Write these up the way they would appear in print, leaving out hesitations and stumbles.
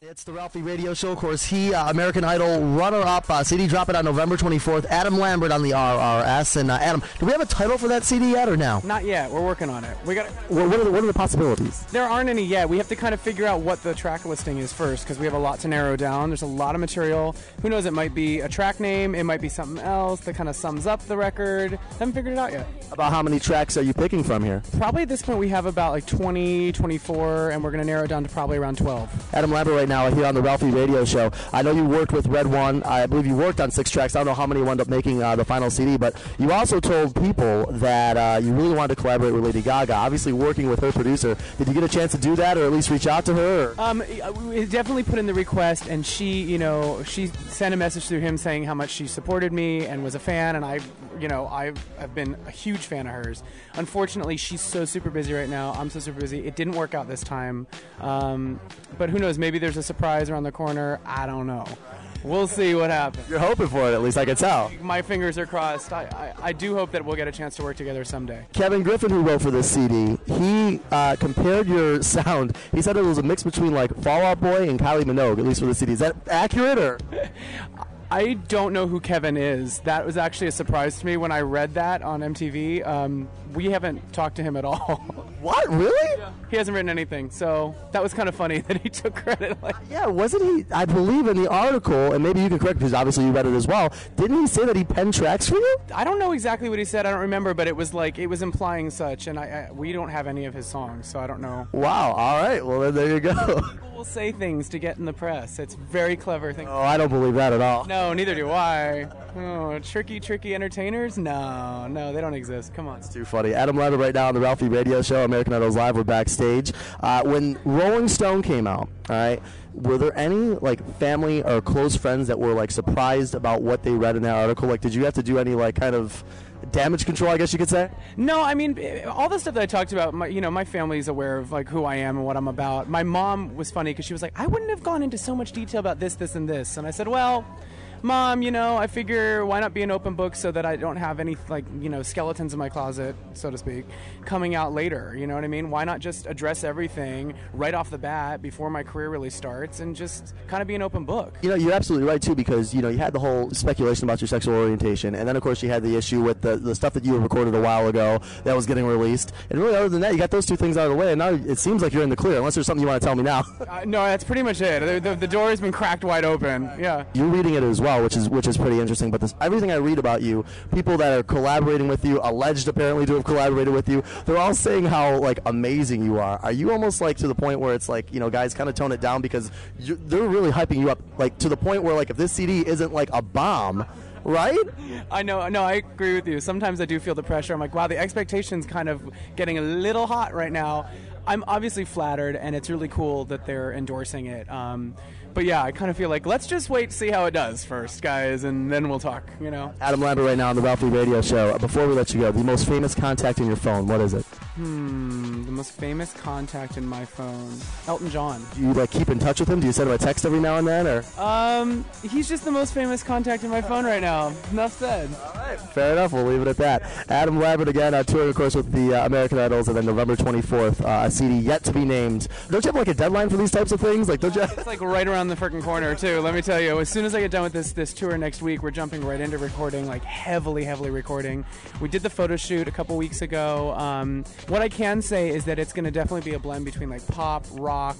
It's the Ralphie Radio Show. Of course, he, American Idol runner-up, CD dropping on November 24th. AdamLambert on the RRS. And Adam, do we have a title for that CD yet or no? Not yet. We're working on it. What are the possibilities? There aren't any yet. We have to kind of figure out what the track listing is first because we have a lot to narrow down. There's a lot of material. Who knows? It might be a track name. It might be something else that kind of sums up the record. Haven't figured it out yet. About how many tracks are you picking from here? Probably at this point we have about like 20, 24, and we're going to narrow it down to probably around 12. AdamLambert right now here on the Ralphie Radio Show. I know you worked with Red One. I believe you worked on 6 tracks. I don't know how many wound up making the final CD, but you also told people that you really wanted to collaborate with Lady Gaga. Obviously working with her producer. Did you get a chance to do that or at least reach out to her? We definitely put in the request, and she sent a message through him saying how much she supported me and was a fan, and I've been a huge fan of hers. Unfortunately, she's so super busy right now. I'm so super busy. It didn't work out this time. But who knows? Maybe there's a surprise around the corner. I don't know. We'll see what happens. You're hoping for it, at least I can tell. My fingers are crossed. I do hope that we'll get a chance to work together someday. Kevin Griffin, who wrote for this CD, he compared your sound. He said it was a mix between like Fall Out Boy and Kylie Minogue, at least for the CD. Is that accurate or? I don't know who Kevin is. That was actually a surprise to me when I read that on MTV. We haven't talked to him at all. What? Really? Yeah. He hasn't written anything, so that was kind of funny that he took credit. Yeah, wasn't he? I believe in the article, and maybe you can correct because obviously you read it as well. Didn't he say that he penned tracks for you? I don't know exactly what he said. I don't remember, but it was implying such, and we don't have any of his songs, so I don't know. Wow. All right. Well, then there you go. People will say things to get in the press. It's very clever thing. Oh, I don't believe that at all. No, neither do I. Oh, tricky entertainers? No, they don't exist. Come on. It's too funny. AdamLambert right now on the Ralphie Radio Show. American Idol's Live. We're backstage. When Rolling Stone came out, all right, were there any family or close friends that were surprised about what they read in that article? Did you have to do any kind of damage control, I guess you could say? No, I mean, all the stuff that I talked about, my family's aware of who I am and what I'm about. My mom was funny because she was like, I wouldn't have gone into so much detail about this, and this. And I said, well, Mom, I figure why not be an open book so that I don't have any, skeletons in my closet, so to speak, coming out later, you know what I mean? Why not just address everything right off the bat before my career really starts and just kind of be an open book? You're absolutely right, too, because, you had the whole speculation about your sexual orientation, and then, of course, you had the issue with the stuff that you recorded a while ago that was getting released, and really, other than that, you got those 2 things out of the way, and now it seems like you're in the clear, unless there's something you want to tell me now. No, that's pretty much it. The door has been cracked wide open, yeah. You're reading it as well, which is pretty interesting. But everything I read about you, people that are collaborating with you, alleged apparently to have collaborated with you, they're all saying how amazing you are. Are you almost to the point where it's guys kind of tone it down because they're really hyping you up to the point where if this CD isn't a bomb, right? I know. No, I agree with you. Sometimes I do feel the pressure. I'm like, wow, the expectation's kind of getting a little hot right now. I'm obviously flattered, and it's really cool that they're endorsing it. But yeah, I kind of feel let's just wait to see how it does first, guys, and then we'll talk, AdamLambert right now on the Ralphie Radio Show. Before we let you go, the most famous contact in your phone, what is it? The most famous contact in my phone. Elton John. Do you keep in touch with him? Do you send him a text every now and then, or? He's just the most famous contact in my phone right now. Enough said. All right, fair enough. We'll leave it at that. AdamLambert again, touring, of course, with the American Idols, and then November 24th, a CD yet to be named. Don't you have a deadline for these types of things? Don't you? It's right around the freaking corner too. Let me tell you. As soon as I get done with this tour next week, we're jumping right into recording, heavily recording. We did the photo shoot a couple weeks ago. What I can say is that it's going to definitely be a blend between pop, rock,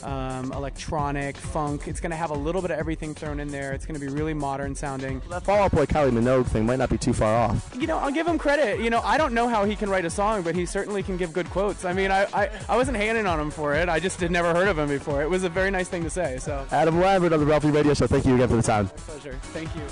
electronic, funk. It's going to have a little bit of everything thrown in there. It's going to be really modern sounding. That Fall Out Boy Kylie Minogue thing might not be too far off. I'll give him credit. I don't know how he can write a song, but he certainly can give good quotes. I mean, I wasn't hating on him for it. I just had never heard of him before. It was a very nice thing to say. So, AdamLambert on the Ralphie Radio Show. Thank you again for the time. My pleasure. Thank you.